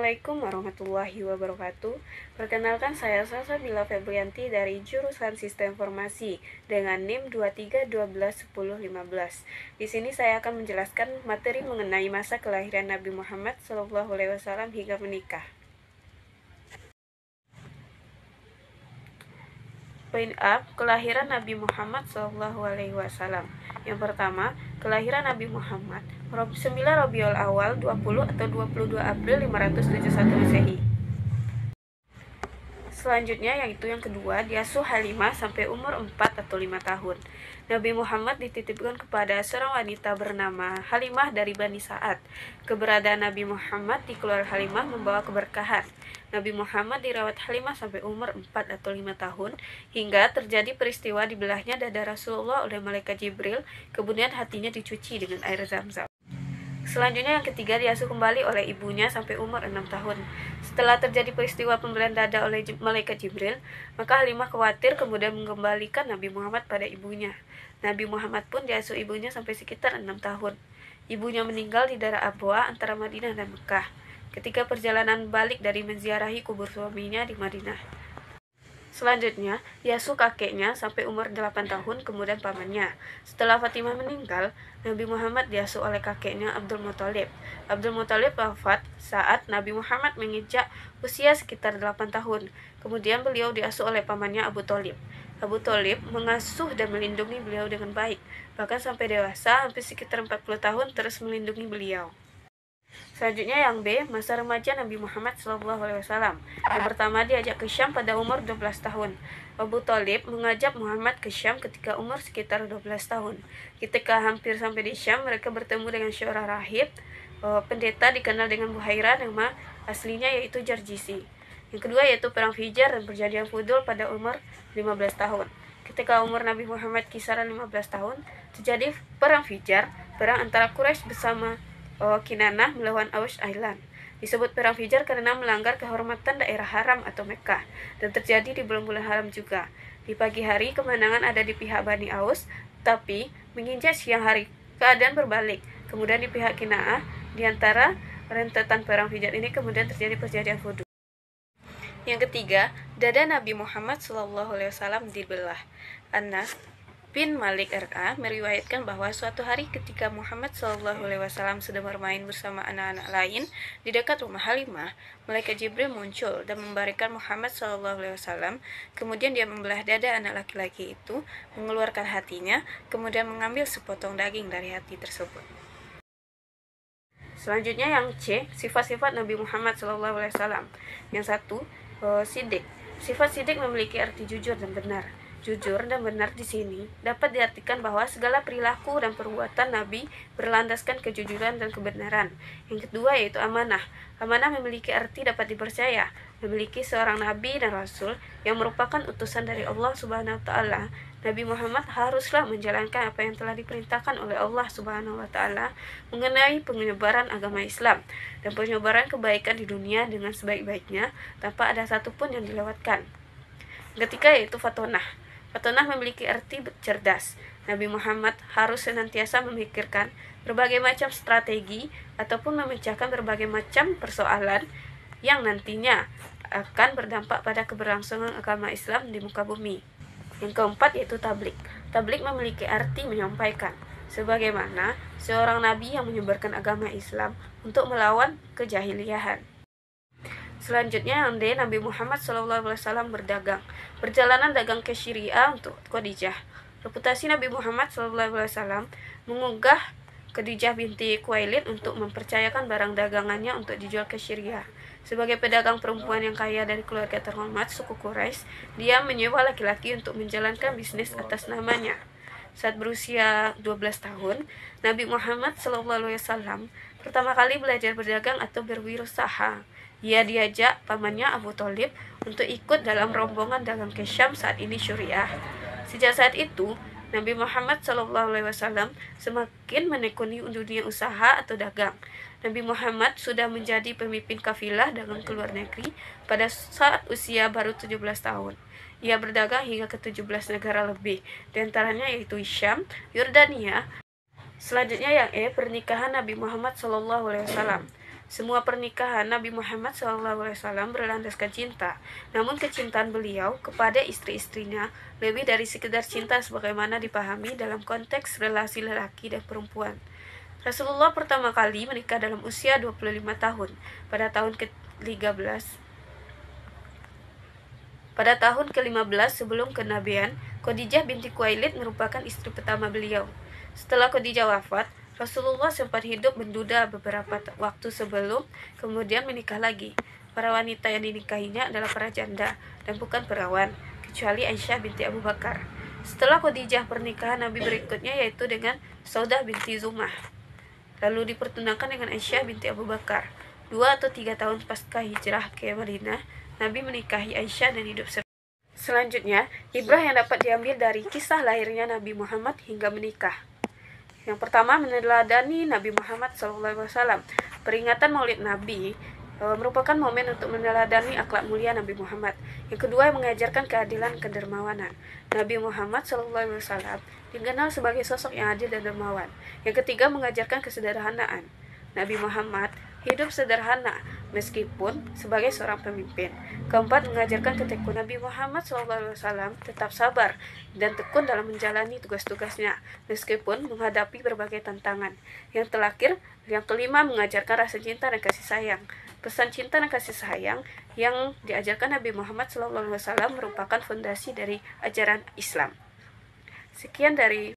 Assalamualaikum warahmatullahi wabarakatuh. Perkenalkan, saya Salsabila Febrianti dari jurusan Sistem Informasi dengan NIM 23121015. Di sini saya akan menjelaskan materi mengenai masa kelahiran Nabi Muhammad SAW hingga menikah. Poin A, kelahiran Nabi Muhammad SAW. Yang pertama, kelahiran Nabi Muhammad 9 Rabiul Awal 20 atau 22 April 571 Masehi. Selanjutnya yaitu yang kedua, diasuh Halimah sampai umur 4 atau 5 tahun. Nabi Muhammad dititipkan kepada seorang wanita bernama Halimah dari Bani Sa'ad. Keberadaan Nabi Muhammad di keluarga Halimah membawa keberkahan. Nabi Muhammad dirawat Halimah sampai umur 4 atau 5 tahun, hingga terjadi peristiwa dibelahnya dada Rasulullah oleh malaikat Jibril, kemudian hatinya dicuci dengan air Zam-Zam. Selanjutnya yang ketiga, diasuh kembali oleh ibunya sampai umur 6 tahun. Setelah terjadi peristiwa pembelian dada oleh malaikat Jibril, maka Halimah khawatir kemudian mengembalikan Nabi Muhammad pada ibunya. Nabi Muhammad pun diasuh ibunya sampai sekitar 6 tahun. Ibunya meninggal di daerah Abwa antara Madinah dan Mekah ketika perjalanan balik dari menziarahi kubur suaminya di Madinah. Selanjutnya, diasuh kakeknya sampai umur 8 tahun, kemudian pamannya. Setelah Fatimah meninggal, Nabi Muhammad diasuh oleh kakeknya Abdul Muthalib. Abdul Muthalib wafat saat Nabi Muhammad menginjak usia sekitar 8 tahun. Kemudian beliau diasuh oleh pamannya Abu Thalib. Abu Thalib mengasuh dan melindungi beliau dengan baik. Bahkan sampai dewasa, hampir sekitar 40 tahun terus melindungi beliau. Selanjutnya yang B, masa remaja Nabi Muhammad SAW. Yang pertama, diajak ke Syam pada umur 12 tahun. Abu Thalib mengajak Muhammad ke Syam ketika umur sekitar 12 tahun. Ketika hampir sampai di Syam, mereka bertemu dengan seorang rahib, pendeta dikenal dengan Buhairah, nama aslinya yaitu Jarjisi. Yang kedua yaitu perang Fijar dan perjanjian Fudul pada umur 15 tahun. Ketika umur Nabi Muhammad kisaran 15 tahun, terjadi perang Fijar, perang antara Quraisy bersama Kinanah melawan Aus Island. Disebut perang Fijar karena melanggar kehormatan daerah haram atau Mekah, dan terjadi di bulan-bulan haram juga. Di pagi hari kemenangan ada di pihak Bani Aus, tapi menginjak siang hari keadaan berbalik. Kemudian di pihak Kinanah, di antara rentetan perang Fijar ini kemudian terjadi perjanjian Fudul. Yang ketiga, dada Nabi Muhammad SAW dibelah. Anas bin Malik R.A. meriwayatkan bahwa suatu hari ketika Muhammad SAW sedang bermain bersama anak-anak lain di dekat rumah Halimah, malaikat Jibril muncul dan membarikan Muhammad SAW. Kemudian dia membelah dada anak laki-laki itu, mengeluarkan hatinya, kemudian mengambil sepotong daging dari hati tersebut. Selanjutnya yang C, sifat-sifat Nabi Muhammad SAW. Yang satu, Siddiq. Sifat Siddiq memiliki arti jujur dan benar. Jujur dan benar di sini dapat diartikan bahwa segala perilaku dan perbuatan Nabi berlandaskan kejujuran dan kebenaran. Yang kedua yaitu amanah. Amanah memiliki arti dapat dipercaya. Memiliki seorang Nabi dan Rasul yang merupakan utusan dari Allah Subhanahu wa Ta'ala, Nabi Muhammad haruslah menjalankan apa yang telah diperintahkan oleh Allah Subhanahu wa Ta'ala mengenai penyebaran agama Islam dan penyebaran kebaikan di dunia dengan sebaik-baiknya tanpa ada satupun yang dilewatkan. Ketiga yaitu fatonah. Fatonah memiliki arti cerdas. Nabi Muhammad harus senantiasa memikirkan berbagai macam strategi ataupun memecahkan berbagai macam persoalan yang nantinya akan berdampak pada keberlangsungan agama Islam di muka bumi. Yang keempat yaitu tablik. Tablik memiliki arti menyampaikan, sebagaimana seorang nabi yang menyebarkan agama Islam untuk melawan kejahiliahan. Selanjutnya yang D, Nabi Muhammad SAW berdagang. Perjalanan dagang ke Syria untuk Khadijah. Reputasi Nabi Muhammad SAW mengunggah Khadijah binti Khuwailid untuk mempercayakan barang dagangannya untuk dijual ke Syria. Sebagai pedagang perempuan yang kaya dari keluarga terhormat suku Quraisy, dia menyewa laki-laki untuk menjalankan bisnis atas namanya. Saat berusia 12 tahun, Nabi Muhammad SAW pertama kali belajar berdagang atau berwirausaha. Ia diajak pamannya Abu Thalib untuk ikut dalam rombongan dagang ke Syam, saat ini Suriah. Sejak saat itu, Nabi Muhammad SAW semakin menekuni dunia usaha atau dagang. Nabi Muhammad sudah menjadi pemimpin kafilah dagang ke luar negeri pada saat usia baru 17 tahun. Ia berdagang hingga ke 17 negara lebih, diantaranya yaitu Syam, Yordania. Selanjutnya yang E, pernikahan Nabi Muhammad SAW. Semua pernikahan Nabi Muhammad SAW berlandaskan cinta, namun kecintaan beliau kepada istri-istrinya lebih dari sekedar cinta sebagaimana dipahami dalam konteks relasi lelaki dan perempuan. Rasulullah pertama kali menikah dalam usia 25 tahun pada tahun ke-13. Pada tahun ke-15 sebelum kenabian, Khadijah binti Khuwailid merupakan istri pertama beliau. Setelah Khadijah wafat, Rasulullah sempat hidup menduda beberapa waktu sebelum kemudian menikah lagi. Para wanita yang dinikahinya adalah para janda dan bukan perawan, kecuali Aisyah binti Abu Bakar. Setelah Khadijah, pernikahan Nabi berikutnya yaitu dengan Saudah binti Zumah, lalu dipertunangkan dengan Aisyah binti Abu Bakar. 2 atau 3 tahun pasca hijrah ke Madinah, Nabi menikahi Aisyah dan hidup selanjutnya, ibrah yang dapat diambil dari kisah lahirnya Nabi Muhammad hingga menikah. Yang pertama, meneladani Nabi Muhammad SAW. Peringatan Maulid Nabi merupakan momen untuk meneladani akhlak mulia Nabi Muhammad. Yang kedua, mengajarkan keadilan kedermawanan. Nabi Muhammad SAW dikenal sebagai sosok yang adil dan dermawan. Yang ketiga, mengajarkan kesederhanaan. Nabi Muhammad hidup sederhana meskipun sebagai seorang pemimpin. Keempat, mengajarkan ketekunan. Nabi Muhammad SAW tetap sabar dan tekun dalam menjalani tugas-tugasnya meskipun menghadapi berbagai tantangan. Yang kelima, mengajarkan rasa cinta dan kasih sayang. Pesan cinta dan kasih sayang yang diajarkan Nabi Muhammad SAW merupakan fondasi dari ajaran Islam. Sekian dari